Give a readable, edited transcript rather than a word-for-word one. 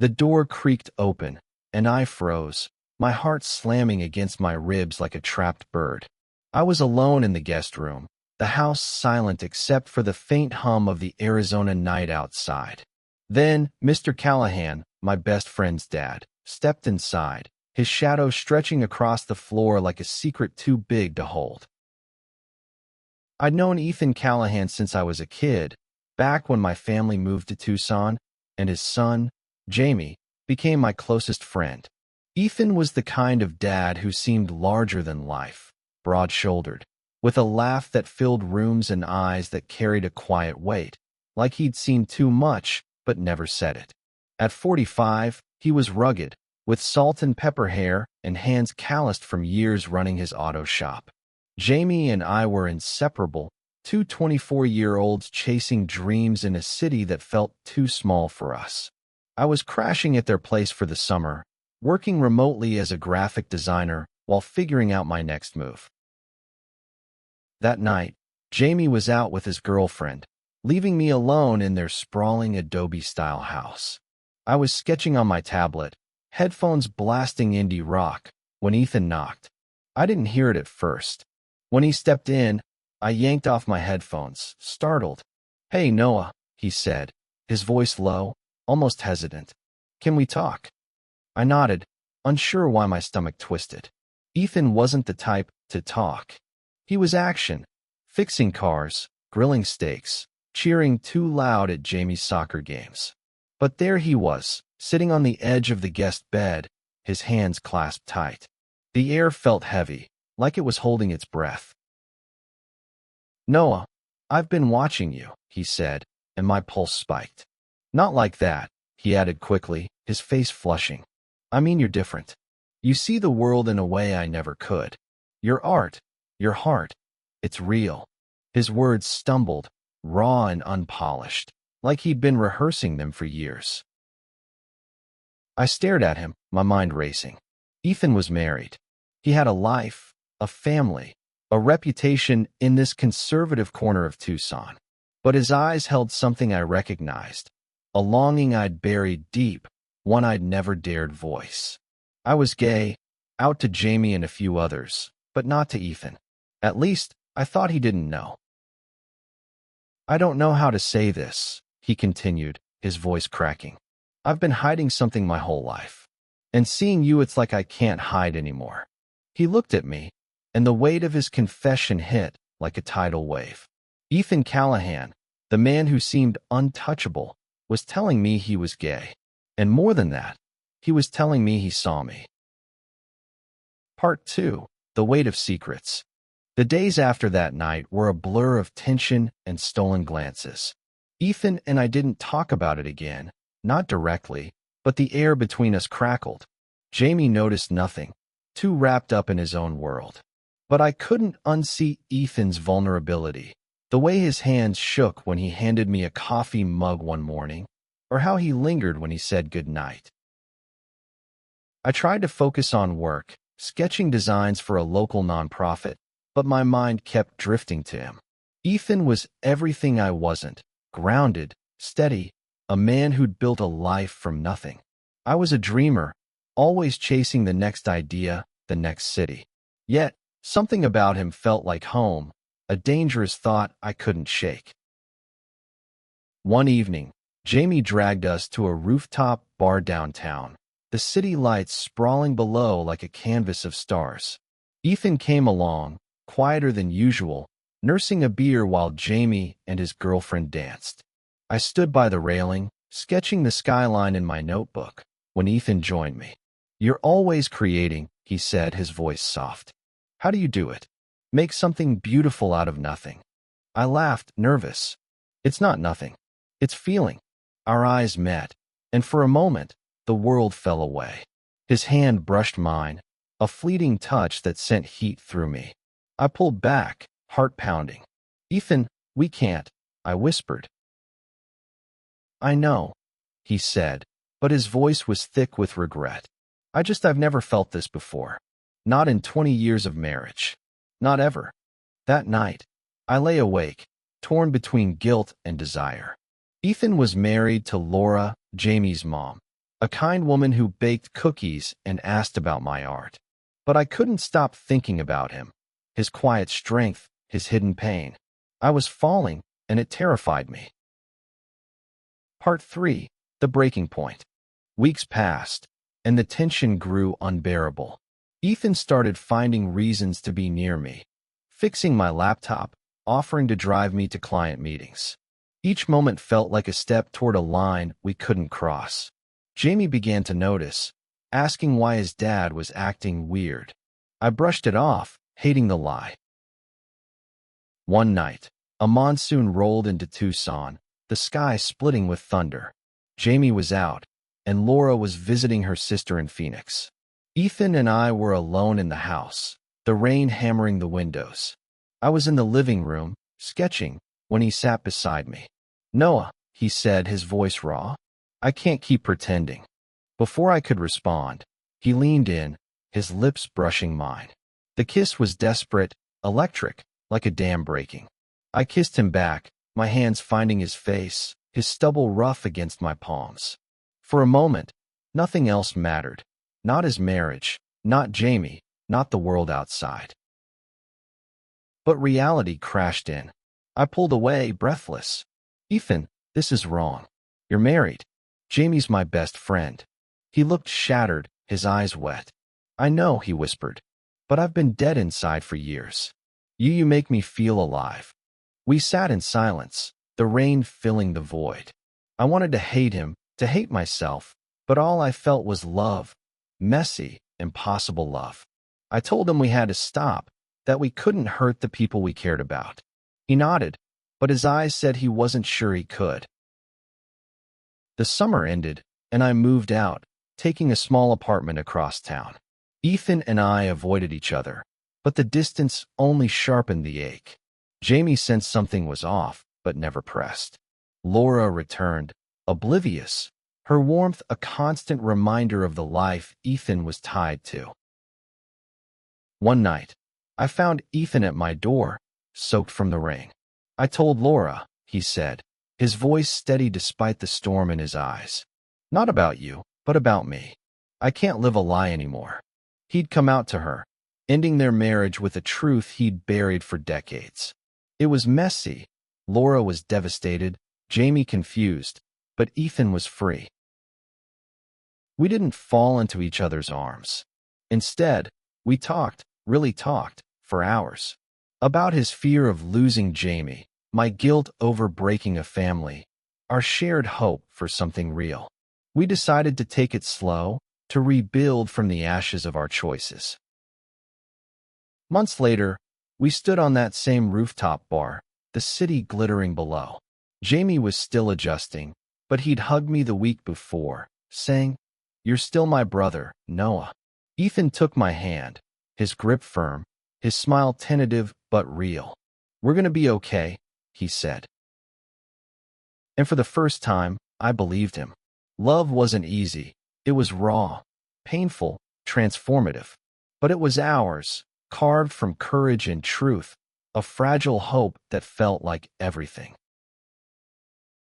The door creaked open, and I froze, my heart slamming against my ribs like a trapped bird. I was alone in the guest room, the house silent except for the faint hum of the Arizona night outside. Then, Mr. Callahan, my best friend's dad, stepped inside, his shadow stretching across the floor like a secret too big to hold. I'd known Ethan Callahan since I was a kid, back when my family moved to Tucson, and his son, Jamie, became my closest friend. Ethan was the kind of dad who seemed larger than life, broad-shouldered, with a laugh that filled rooms and eyes that carried a quiet weight, like he'd seen too much but never said it. At 45, he was rugged, with salt and pepper hair and hands calloused from years running his auto shop. Jamie and I were inseparable, two 24-year-olds chasing dreams in a city that felt too small for us. I was crashing at their place for the summer, working remotely as a graphic designer while figuring out my next move. That night, Jamie was out with his girlfriend, leaving me alone in their sprawling Adobe-style house. I was sketching on my tablet, headphones blasting indie rock, when Ethan knocked. I didn't hear it at first. When he stepped in, I yanked off my headphones, startled. "Hey, Noah," he said, his voice low, almost hesitant. "Can we talk?" I nodded, unsure why my stomach twisted. Ethan wasn't the type to talk. He was action, fixing cars, grilling steaks, cheering too loud at Jamie's soccer games. But there he was, sitting on the edge of the guest bed, his hands clasped tight. The air felt heavy, like it was holding its breath. "Noah, I've been watching you," he said, and my pulse spiked. "Not like that," he added quickly, his face flushing. "I mean you're different. You see the world in a way I never could. Your art, your heart, it's real." His words stumbled, raw and unpolished, like he'd been rehearsing them for years. I stared at him, my mind racing. Ethan was married. He had a life, a family, a reputation in this conservative corner of Tucson. But his eyes held something I recognized, a longing I'd buried deep, one I'd never dared voice. I was gay, out to Jamie and a few others, but not to Ethan. At least, I thought he didn't know. "I don't know how to say this," he continued, his voice cracking. "I've been hiding something my whole life. And seeing you, it's like I can't hide anymore." He looked at me, and the weight of his confession hit like a tidal wave. Ethan Callahan, the man who seemed untouchable, was telling me he was gay. And more than that, he was telling me he saw me. Part 2. The Weight of Secrets. The days after that night were a blur of tension and stolen glances. Ethan and I didn't talk about it again, not directly, but the air between us crackled. Jamie noticed nothing, too wrapped up in his own world. But I couldn't unsee Ethan's vulnerability, the way his hands shook when he handed me a coffee mug one morning, or how he lingered when he said goodnight. I tried to focus on work, sketching designs for a local nonprofit, but my mind kept drifting to him. Ethan was everything I wasn't, grounded, steady, a man who'd built a life from nothing. I was a dreamer, always chasing the next idea, the next city. Yet, something about him felt like home, a dangerous thought I couldn't shake. One evening, Jamie dragged us to a rooftop bar downtown, the city lights sprawling below like a canvas of stars. Ethan came along, quieter than usual, nursing a beer while Jamie and his girlfriend danced. I stood by the railing, sketching the skyline in my notebook, when Ethan joined me. "You're always creating," he said, his voice soft. "How do you do it? Make something beautiful out of nothing." I laughed, nervous. "It's not nothing. It's feeling." Our eyes met, and for a moment, the world fell away. His hand brushed mine, a fleeting touch that sent heat through me. I pulled back, heart pounding. "Ethan, we can't," I whispered. "I know," he said, but his voice was thick with regret. I've never felt this before. Not in 20 years of marriage. Not ever." That night, I lay awake, torn between guilt and desire. Ethan was married to Laura, Jamie's mom, a kind woman who baked cookies and asked about my art. But I couldn't stop thinking about him, his quiet strength, his hidden pain. I was falling, and it terrified me. Part 3. The Breaking Point. Weeks passed, and the tension grew unbearable. Ethan started finding reasons to be near me, fixing my laptop, offering to drive me to client meetings. Each moment felt like a step toward a line we couldn't cross. Jamie began to notice, asking why his dad was acting weird. I brushed it off, hating the lie. One night, a monsoon rolled into Tucson, the sky splitting with thunder. Jamie was out, and Laura was visiting her sister in Phoenix. Ethan and I were alone in the house, the rain hammering the windows. I was in the living room, sketching, when he sat beside me. "Noah," he said, his voice raw. "I can't keep pretending." Before I could respond, he leaned in, his lips brushing mine. The kiss was desperate, electric, like a dam breaking. I kissed him back, my hands finding his face, his stubble rough against my palms. For a moment, nothing else mattered. Not his marriage, not Jamie, not the world outside. But reality crashed in. I pulled away, breathless. "Ethan, this is wrong. You're married. Jamie's my best friend." He looked shattered, his eyes wet. "I know," he whispered, "but I've been dead inside for years. You make me feel alive." We sat in silence, the rain filling the void. I wanted to hate him, to hate myself, but all I felt was love. Messy, impossible love. I told him we had to stop, that we couldn't hurt the people we cared about. He nodded, but his eyes said he wasn't sure he could. The summer ended, and I moved out, taking a small apartment across town. Ethan and I avoided each other, but the distance only sharpened the ache. Jamie sensed something was off, but never pressed. Laura returned, oblivious, her warmth a constant reminder of the life Ethan was tied to. One night, I found Ethan at my door, soaked from the rain. "I told Laura," he said, his voice steady despite the storm in his eyes. "Not about you, but about me. I can't live a lie anymore." He'd come out to her, ending their marriage with a truth he'd buried for decades. It was messy. Laura was devastated, Jamie confused, but Ethan was free. We didn't fall into each other's arms. Instead, we talked, really talked, for hours. About his fear of losing Jamie, my guilt over breaking a family, our shared hope for something real. We decided to take it slow, to rebuild from the ashes of our choices. Months later, we stood on that same rooftop bar, the city glittering below. Jamie was still adjusting, but he'd hugged me the week before, saying, "You're still my brother, Noah." Ethan took my hand, his grip firm, his smile tentative but real. "We're gonna be okay," he said. And for the first time, I believed him. Love wasn't easy. It was raw, painful, transformative. But it was ours, carved from courage and truth, a fragile hope that felt like everything.